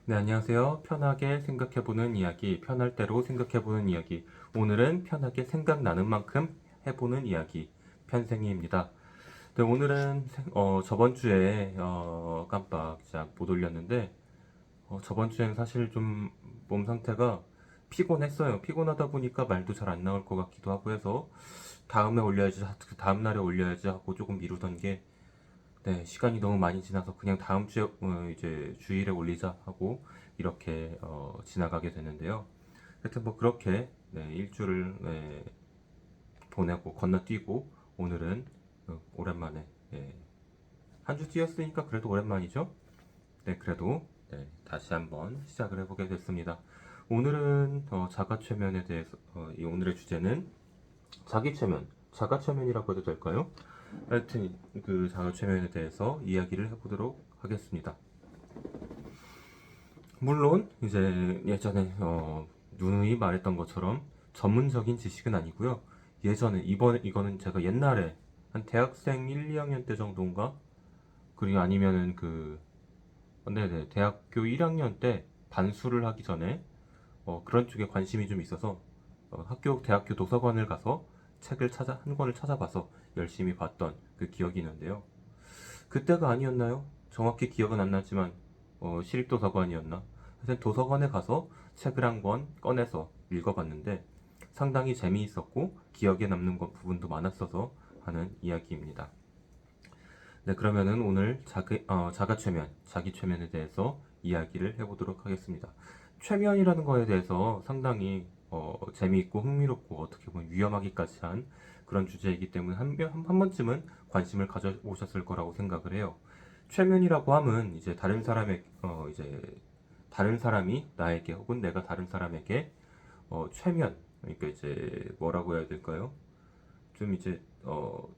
네, 안녕하세요. 편하게 생각해보는 이야기, 편할 대로 생각해보는 이야기. 오늘은 편하게 생각나는 만큼 해보는 이야기, 편생이입니다. 네, 오늘은 저번 주에 깜빡 진짜 못 올렸는데 저번 주에는 사실 좀 몸 상태가 피곤했어요. 피곤하다 보니까 말도 잘 안 나올 것 같기도 하고 해서 다음에 올려야지, 그 다음 날에 올려야지 하고 조금 미루던 게 네, 시간이 너무 많이 지나서 그냥 다음 주에 이제 주일에 올리자 하고 이렇게 지나가게 되는데요. 하여튼 뭐 그렇게 네, 일주를 네, 보내고 건너뛰고 오늘은 오랜만에 한 주 뛰었으니까 그래도 오랜만이죠. 네, 그래도 네, 다시 한번 시작을 해보게 됐습니다. 오늘은 자가최면에 대해서 이 오늘의 주제는 자기최면, 자가최면이라고 해도 될까요? 하여튼 그 자가최면에 대해서 이야기를 해보도록 하겠습니다. 물론 이제 예전에 누누이 말했던 것처럼 전문적인 지식은 아니고요. 예전에 이거는 제가 옛날에 한 대학생 1, 2학년 때 정도인가? 그리고 아니면은 네네 대학교 1학년 때 반수를 하기 전에 그런 쪽에 관심이 좀 있어서 대학교 도서관을 가서 책을 한 권을 찾아봐서 열심히 봤던 그 기억이 있는데요. 그때가 아니었나요? 정확히 기억은 안 나지만 시립도서관이었나? 하여튼 도서관에 가서 책을 한 권 꺼내서 읽어봤는데 상당히 재미있었고 기억에 남는 부분도 많았어서 하는 이야기입니다. 네, 그러면은 오늘 자가최면, 자기최면에 대해서 이야기를 해보도록 하겠습니다. 최면이라는 거에 대해서 상당히 재미있고 흥미롭고 어떻게 보면 위험하기까지 한 그런 주제이기 때문에 한 번쯤은 관심을 가져오셨을 거라고 생각을 해요. 최면이라고 함은 이제 다른 사람이 나에게 혹은 내가 다른 사람에게 최면, 그러니까 이제 뭐라고 해야 될까요? 좀 이제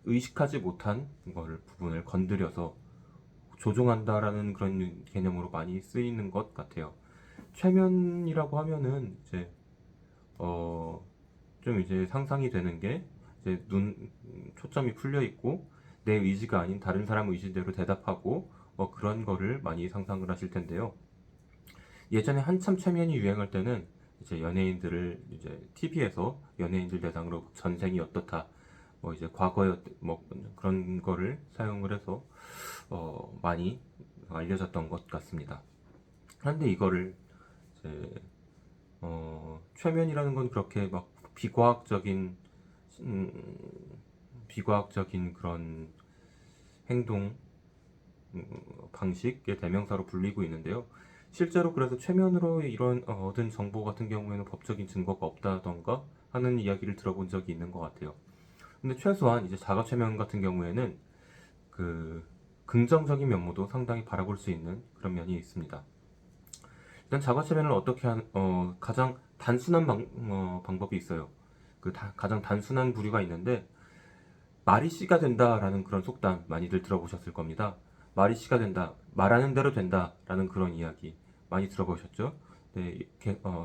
의식하지 못한 부분을 건드려서 조종한다라는 그런 개념으로 많이 쓰이는 것 같아요. 최면이라고 하면은 이제 어, 좀 이제 상상이 되는 게 이제 초점이 풀려 있고 내 의지가 아닌 다른 사람 의지대로 대답하고 그런 거를 많이 상상을 하실 텐데요. 예전에 한참 최면이 유행할 때는 이제 연예인들을 이제 TV에서 연예인들 대상으로 전생이 어떻다 뭐 이제 과거의 뭐 그런 거를 사용을 해서 많이 알려졌던 것 같습니다. 그런데 이거를 이제 최면이라는 건 그렇게 막 비과학적인 음, 비과학적인 그런 행동 방식의 대명사로 불리고 있는데요. 실제로 그래서 최면으로 이런 얻은 정보 같은 경우에는 법적인 증거가 없다던가 하는 이야기를 들어본 적이 있는 것 같아요. 근데 최소한 이제 자가 최면 같은 경우에는 그 긍정적인 면모도 상당히 바라볼 수 있는 그런 면이 있습니다. 일단 자가 최면을 가장 단순한 방법이 있어요. 가장 단순한 부류가 있는데 말이 씨가 된다라는 그런 속담 많이들 들어보셨을 겁니다. 말이 씨가 된다, 말하는 대로 된다라는 그런 이야기 많이 들어보셨죠? 네,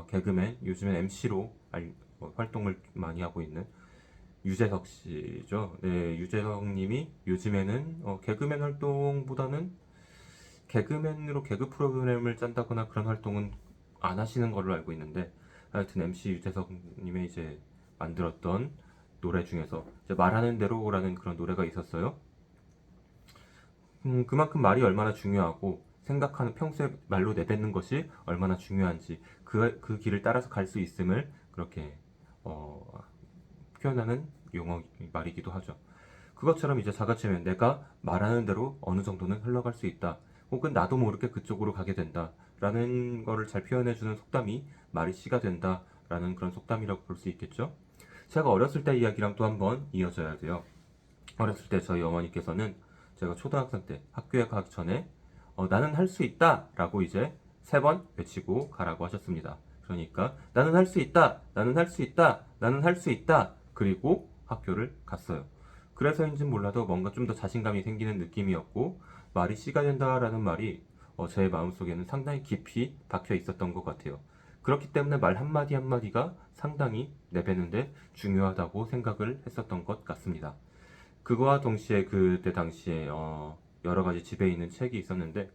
개그맨, 요즘엔 MC로 활동을 많이 하고 있는 유재석 씨죠. 네, 유재석 님이 요즘에는 개그맨 활동보다는 개그맨으로 개그 프로그램을 짠다거나 그런 활동은 안 하시는 걸로 알고 있는데 하여튼 MC 유재석 님의 이제 만들었던 노래 중에서 이제 말하는 대로라는 그런 노래가 있었어요. 그만큼 말이 얼마나 중요하고 생각하는 평소에 말로 내뱉는 것이 얼마나 중요한지 그 길을 따라서 갈 수 있음을 그렇게 어, 표현하는 용어 말이기도 하죠. 그것처럼 이제 자가체면 내가 말하는 대로 어느 정도는 흘러갈 수 있다. 혹은 나도 모르게 그쪽으로 가게 된다. 라는 거를 잘 표현해주는 속담이 말이 씨가 된다. 라는 그런 속담이라고 볼 수 있겠죠. 제가 어렸을 때 이야기랑 또 한번 이어져야 돼요. 어렸을 때 저희 어머니께서는 제가 초등학생 때 학교에 가기 전에 나는 할 수 있다 라고 이제 3번 외치고 가라고 하셨습니다. 그러니까 나는 할 수 있다, 나는 할 수 있다, 나는 할 수 있다. 그리고 학교를 갔어요. 그래서인지 몰라도 뭔가 좀 더 자신감이 생기는 느낌이었고 말이 씨가 된다라는 말이 제 마음속에는 상당히 깊이 박혀 있었던 것 같아요. 그렇기 때문에 말 한마디 한마디가 상당히 내뱉는데 중요하다고 생각을 했었던 것 같습니다. 그거와 동시에 그때 당시에 여러 가지 집에 있는 책이 있었는데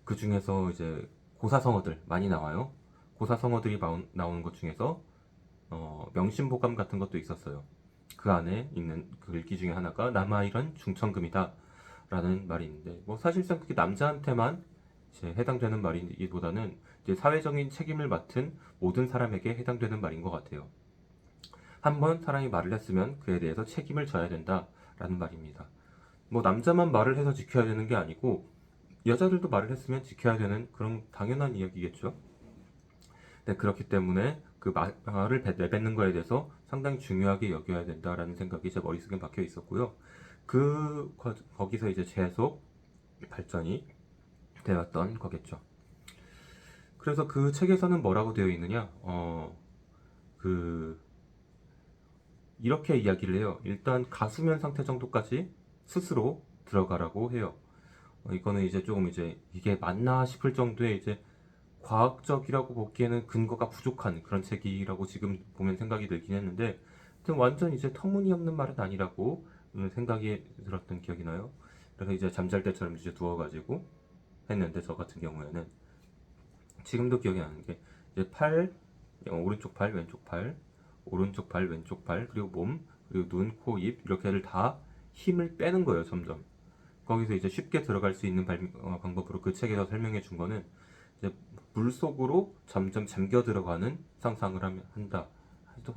그 중에서 이제 고사성어들 많이 나와요. 고사성어들이 나오는 것 중에서 명심보감 같은 것도 있었어요. 그 안에 있는 글귀 중에 하나가 남아일은 중천금이다 라는 말이 있는데, 뭐 사실상 그게 남자한테만 이제 해당되는 말이기보다는 이제 사회적인 책임을 맡은 모든 사람에게 해당되는 말인 것 같아요. 한번 사람이 말을 했으면 그에 대해서 책임을 져야 된다 라는 말입니다. 뭐 남자만 말을 해서 지켜야 되는 게 아니고 여자들도 말을 했으면 지켜야 되는 그런 당연한 이야기겠죠. 네, 그렇기 때문에 그 말을 내뱉는 거에 대해서 상당히 중요하게 여겨야 된다라는 생각이 제 머릿속에 박혀 있었고요. 거기서 이제 계속 발전이 되었던 거겠죠. 그래서 그 책에서는 뭐라고 되어 있느냐, 그, 이렇게 이야기를 해요. 일단 가수면 상태 정도까지 스스로 들어가라고 해요. 이거는 이제 조금 이제 이게 맞나 싶을 정도의 이제 과학적이라고 보기에는 근거가 부족한 그런 책이라고 지금 보면 생각이 들긴 했는데, 하여튼 완전 이제 터무니없는 말은 아니라고 생각이 들었던 기억이 나요. 그래서 이제 잠잘 때처럼 이제 누워가지고 했는데, 저 같은 경우에는 지금도 기억이 나는 게 이제 오른쪽 팔, 왼쪽 팔, 오른쪽 팔, 왼쪽 팔, 그리고 몸, 그리고 눈, 코, 입 이렇게를 다 힘을 빼는 거예요, 점점. 거기서 이제 쉽게 들어갈 수 있는 방법으로 그 책에서 설명해 준 거는 이제 물 속으로 점점 잠겨 들어가는 상상을 한다.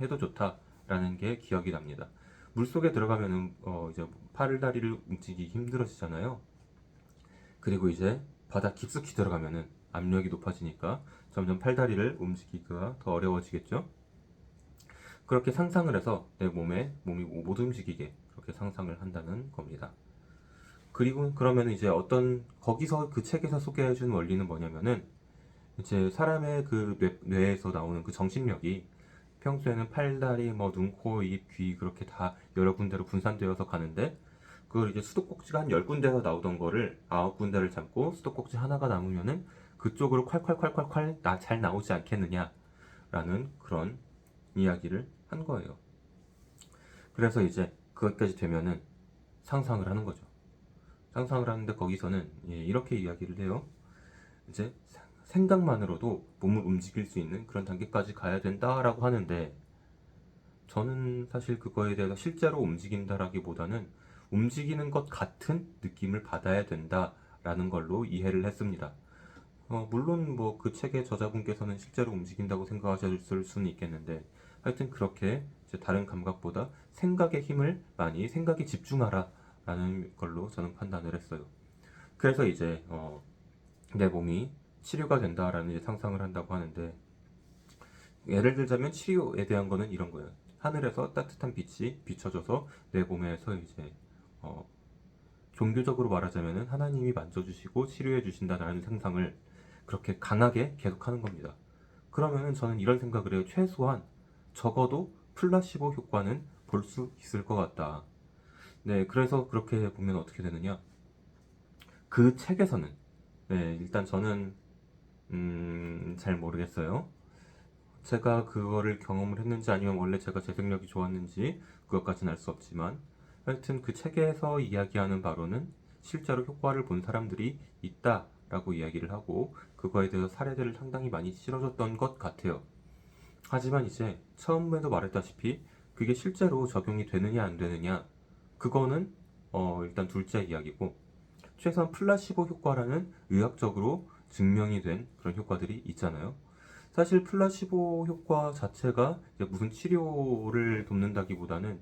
해도 좋다라는 게 기억이 납니다. 물 속에 들어가면은 이제 팔 다리를 움직이기 힘들어지잖아요. 그리고 이제 바다 깊숙이 들어가면은 압력이 높아지니까 점점 팔다리를 움직이기가 더 어려워지겠죠. 그렇게 상상을 해서 내 몸이 못 움직이게 그렇게 상상을 한다는 겁니다. 그리고 그러면 이제 거기서 그 책에서 소개해준 원리는 뭐냐면은 이제 사람의 그 뇌에서 나오는 그 정신력이 평소에는 팔다리, 뭐 눈, 코, 입, 귀 그렇게 다 여러 군데로 분산되어서 가는데, 그걸 이제 수도꼭지가 한 10군데에서 나오던 거를 9군데를 잡고 수도꼭지 하나가 남으면은 그쪽으로 콸콸콸콸콸 잘 나오지 않겠느냐라는 그런 이야기를 한 거예요. 그래서 이제 그것까지 되면은 상상을 하는 거죠. 상상을 하는데 거기서는 이렇게 이야기를 해요. 이제 생각만으로도 몸을 움직일 수 있는 그런 단계까지 가야 된다라고 하는데, 저는 사실 그거에 대해서 실제로 움직인다라기보다는 움직이는 것 같은 느낌을 받아야 된다라는 걸로 이해를 했습니다. 물론 뭐 그 책의 저자분께서는 실제로 움직인다고 생각하셨을 수는 있겠는데, 하여튼 그렇게 이제 다른 감각보다 생각의 힘을 많이 생각에 집중하라 라는 걸로 저는 판단을 했어요. 그래서 이제 내 몸이 치료가 된다라는 이제 상상을 한다고 하는데, 예를 들자면 치료에 대한 거는 이런 거예요. 하늘에서 따뜻한 빛이 비춰져서 내 몸에서 이제 종교적으로 말하자면은 하나님이 만져주시고 치료해 주신다라는 상상을 그렇게 강하게 계속하는 겁니다. 그러면은 저는 이런 생각을 해요. 최소한 적어도 플라시보 효과는 볼 수 있을 것 같다. 네, 그래서 그렇게 보면 어떻게 되느냐? 그 책에서는, 네, 일단 저는 잘 모르겠어요. 제가 그거를 경험을 했는지 아니면 원래 제가 재생력이 좋았는지 그것까지는 알 수 없지만, 하여튼 그 책에서 이야기하는 바로는 실제로 효과를 본 사람들이 있다라고 이야기를 하고 그거에 대해서 사례들을 상당히 많이 실어줬던 것 같아요. 하지만 이제 처음에도 말했다시피 그게 실제로 적용이 되느냐 안 되느냐, 그거는 일단 둘째 이야기고, 최소한 플라시보 효과라는 의학적으로 증명이 된 그런 효과들이 있잖아요. 사실 플라시보 효과 자체가 이제 무슨 치료를 돕는다기보다는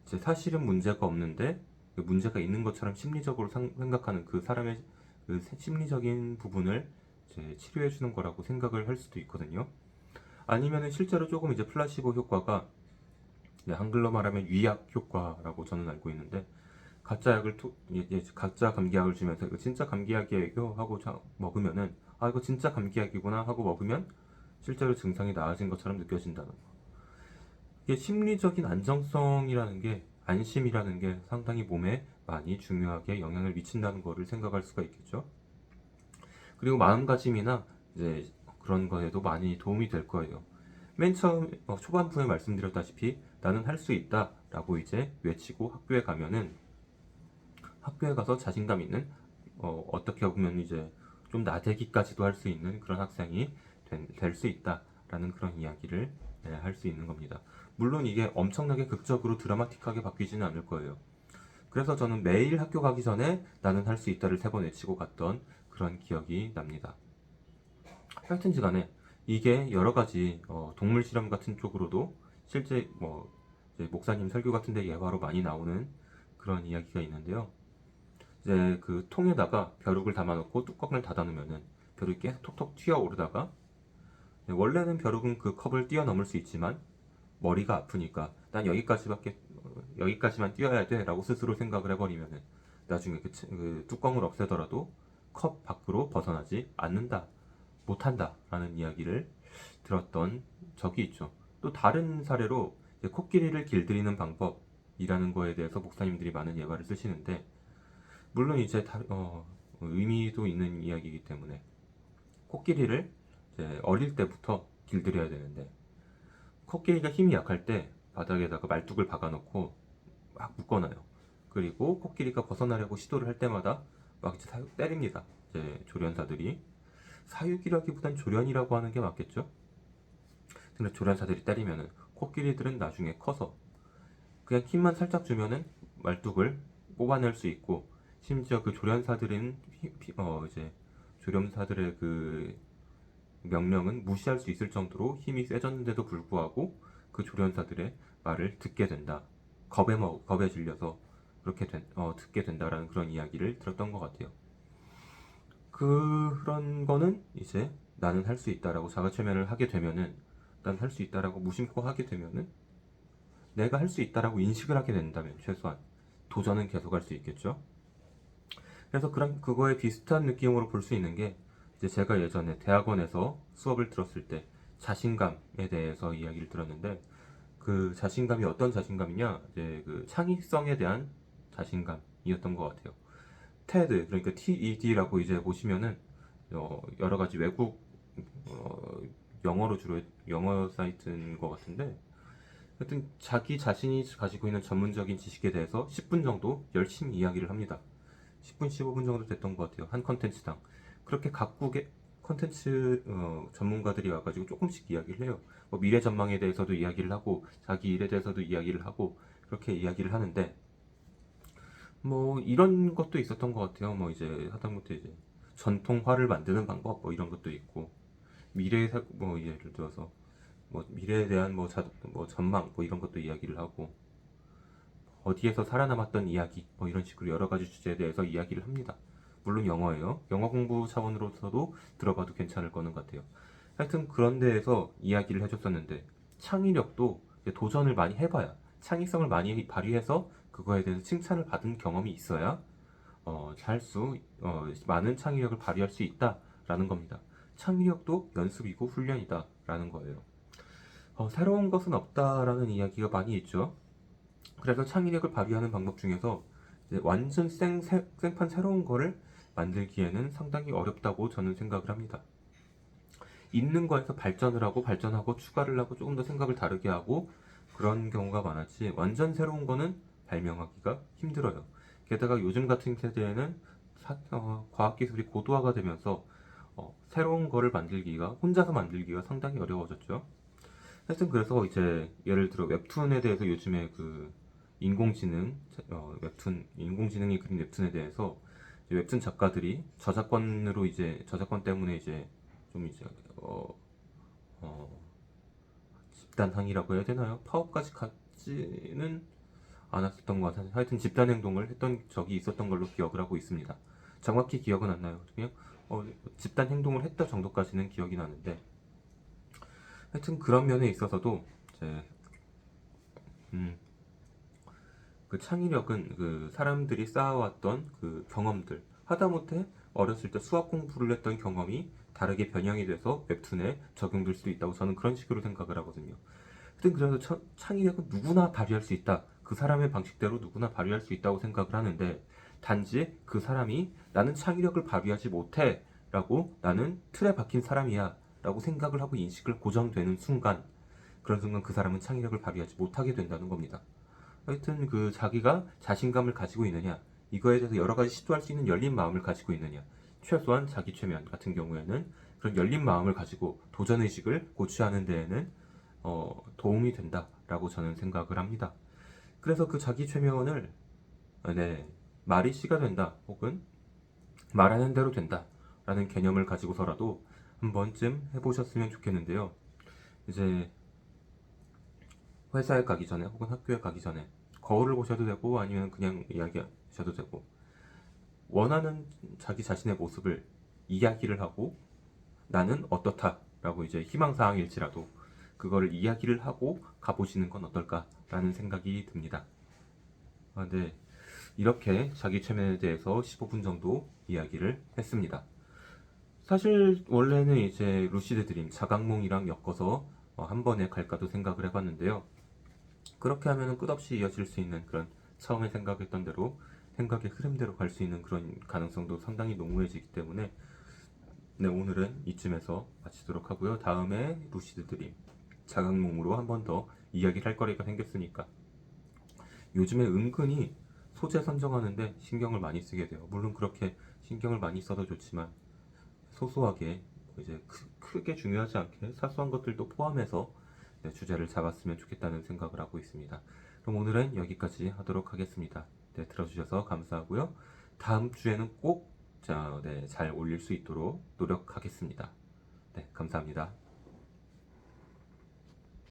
이제 사실은 문제가 없는데 문제가 있는 것처럼 심리적으로 생각하는 그 사람의 그 심리적인 부분을 이제 치료해 주는 거라고 생각을 할 수도 있거든요. 아니면은 실제로 조금 이제 플라시보 효과가 한글로 말하면 위약 효과라고 저는 알고 있는데, 가짜 감기약을 주면서 이거 진짜 감기약이에요 하고 먹으면은 이거 진짜 감기약이구나 하고 먹으면 실제로 증상이 나아진 것처럼 느껴진다는 거. 이게 심리적인 안정성이라는 게, 안심이라는 게 상당히 몸에 많이 중요하게 영향을 미친다는 거를 생각할 수가 있겠죠. 그리고 마음가짐이나 이제 그런 거에도 많이 도움이 될 거예요. 맨 처음 초반부에 말씀드렸다시피 나는 할 수 있다 라고 이제 외치고 학교에 가면은, 학교에 가서 자신감 있는 어떻게 보면 이제 좀 나대기까지도 할 수 있는 그런 학생이 될 수 있다라는 그런 이야기를 할 수 있는 겁니다. 물론 이게 엄청나게 극적으로 드라마틱하게 바뀌지는 않을 거예요. 그래서 저는 매일 학교 가기 전에 나는 할 수 있다를 3번 외치고 갔던 그런 기억이 납니다. 하여튼지 간에 이게 여러 가지 동물 실험 같은 쪽으로도 실제 뭐 이제 목사님 설교 같은 데 예화로 많이 나오는 그런 이야기가 있는데요. 이제 그 통에다가 벼룩을 담아놓고 뚜껑을 닫아놓으면은 벼룩이 계속 톡톡 튀어오르다가 원래는 벼룩은 그 컵을 뛰어넘을 수 있지만 머리가 아프니까 난 여기까지만 뛰어야 돼라고 스스로 생각을 해버리면은 나중에 그 뚜껑을 없애더라도 컵 밖으로 벗어나지 않는다, 못한다라는 이야기를 들었던 적이 있죠. 또 다른 사례로 코끼리를 길들이는 방법이라는 거에 대해서 목사님들이 많은 예화를 쓰시는데 물론 이제 의미도 있는 이야기이기 때문에 코끼리를 이제 어릴 때부터 길들여야 되는데 코끼리가 힘이 약할 때 바닥에다가 말뚝을 박아놓고 막 묶어놔요. 그리고 코끼리가 벗어나려고 시도를 할 때마다 막 이제 사육 때립니다. 이제 조련사들이 사육이라기보단 조련이라고 하는 게 맞겠죠? 근데 조련사들이 때리면은 코끼리들은 나중에 커서 그냥 힘만 살짝 주면은 말뚝을 뽑아낼 수 있고 심지어 그 조련사들은 이제 조련사들의 그 명령은 무시할 수 있을 정도로 힘이 세졌는데도 불구하고 그 조련사들의 말을 듣게 된다. 겁에 질려서 그렇게 듣게 된다라는 그런 이야기를 들었던 것 같아요. 그런 거는 이제 나는 할 수 있다라고 자가체면을 하게 되면은 난 할 수 있다라고 무심코 하게 되면은 내가 할 수 있다라고 인식을 하게 된다면 최소한 도전은 계속할 수 있겠죠. 그래서 그거에 비슷한 느낌으로 볼 수 있는 게 이제 제가 예전에 대학원에서 수업을 들었을 때 자신감에 대해서 이야기를 들었는데 그 자신감이 어떤 자신감이냐 이제 그 창의성에 대한 자신감이었던 것 같아요. TED 그러니까 TED라고 이제 보시면은 여러 가지 외국 영어로 주로 영어 사이트인 것 같은데 하여튼 자기 자신이 가지고 있는 전문적인 지식에 대해서 10분 정도 열심히 이야기를 합니다. 10분, 15분 정도 됐던 것 같아요. 한 컨텐츠당. 그렇게 각국의 컨텐츠 전문가들이 와가지고 조금씩 이야기를 해요. 뭐 미래 전망에 대해서도 이야기를 하고 자기 일에 대해서도 이야기를 하고 그렇게 이야기를 하는데 뭐 이런 것도 있었던 것 같아요. 뭐 이제 하다못해 이제 전통화를 만드는 방법 뭐 이런 것도 있고 뭐 예를 들어서 뭐 미래에 대한 뭐 전망 뭐 이런 것도 이야기를 하고 어디에서 살아남았던 이야기 뭐 이런 식으로 여러 가지 주제에 대해서 이야기를 합니다. 물론 영어예요. 영어 공부 차원으로서도 들어봐도 괜찮을 거는 같아요. 하여튼 그런 데에서 이야기를 해줬었는데 창의력도 도전을 많이 해봐야 창의성을 많이 발휘해서 그거에 대해서 칭찬을 받은 경험이 있어야 많은 창의력을 발휘할 수 있다라는 겁니다. 창의력도 연습이고 훈련이다라는 거예요. 새로운 것은 없다라는 이야기가 많이 있죠. 그래서 창의력을 발휘하는 방법 중에서 이제 완전 생판 새로운 거를 만들기에는 상당히 어렵다고 저는 생각을 합니다. 있는 거에서 발전하고 추가를 하고 조금 더 생각을 다르게 하고 그런 경우가 많았지 완전 새로운 거는 발명하기가 힘들어요. 게다가 요즘 같은 세대에는 과학기술이 고도화가 되면서 새로운 거를 혼자서 만들기가 상당히 어려워졌죠. 하여튼 그래서 이제 예를 들어 웹툰에 대해서 요즘에 그 인공지능이 그린 웹툰에 대해서 웹툰 작가들이 저작권 때문에 이제 좀 이제 집단 항의라고 해야 되나요? 파업까지 갔지는 않았었던 것 같아요. 하여튼 집단 행동을 했던 적이 있었던 걸로 기억을 하고 있습니다. 정확히 기억은 안 나요. 그냥 집단 행동을 했다 정도까지는 기억이 나는데 하여튼 그런 면에 있어서도 이제 그 창의력은 그 사람들이 쌓아왔던 그 경험들 하다못해 어렸을 때 수학 공부를 했던 경험이 다르게 변형이 돼서 웹툰에 적용될 수도 있다고 저는 그런 식으로 생각을 하거든요. 하여튼 그래서 창의력은 누구나 발휘할 수 있다. 그 사람의 방식대로 누구나 발휘할 수 있다고 생각을 하는데 단지 그 사람이 나는 창의력을 발휘하지 못해 라고 나는 틀에 박힌 사람이야 라고 생각을 하고 인식을 고정되는 순간 그런 순간 그 사람은 창의력을 발휘하지 못하게 된다는 겁니다. 하여튼 자기가 자신감을 가지고 있느냐 이거에 대해서 여러 가지 시도할 수 있는 열린 마음을 가지고 있느냐 최소한 자기 최면 같은 경우에는 그런 열린 마음을 가지고 도전 의식을 고취하는 데에는 도움이 된다라고 저는 생각을 합니다. 그래서 그 자기 최면을 말이 씨가 된다 혹은 말하는 대로 된다라는 개념을 가지고서라도 한 번쯤 해보셨으면 좋겠는데요. 이제 회사에 가기 전에 혹은 학교에 가기 전에 거울을 보셔도 되고 아니면 그냥 이야기하셔도 되고 원하는 자기 자신의 모습을 이야기를 하고 나는 어떻다라고 이제 희망사항일지라도 그거를 이야기를 하고 가보시는 건 어떨까라는 생각이 듭니다. 네. 이렇게 자기 최면에 대해서 15분 정도 이야기를 했습니다. 사실 원래는 이제 루시드 드림, 자각몽이랑 엮어서 한 번에 갈까도 생각을 해봤는데요. 그렇게 하면은 끝없이 이어질 수 있는 그런 처음에 생각했던 대로 생각의 흐름대로 갈 수 있는 그런 가능성도 상당히 농후해지기 때문에 네, 오늘은 이쯤에서 마치도록 하고요. 다음에 루시드 드림, 자각몽으로 한 번 더 이야기를 할 거리가 생겼으니까 요즘에 은근히 소재 선정하는데 신경을 많이 쓰게 돼요. 물론 그렇게 신경을 많이 써도 좋지만 소소하게 이제 크게 중요하지 않게 사소한 것들도 포함해서 네, 주제를 잡았으면 좋겠다는 생각을 하고 있습니다. 그럼 오늘은 여기까지 하도록 하겠습니다. 네, 들어주셔서 감사하고요. 다음 주에는 꼭 잘 올릴 수 있도록 노력하겠습니다. 네, 감사합니다.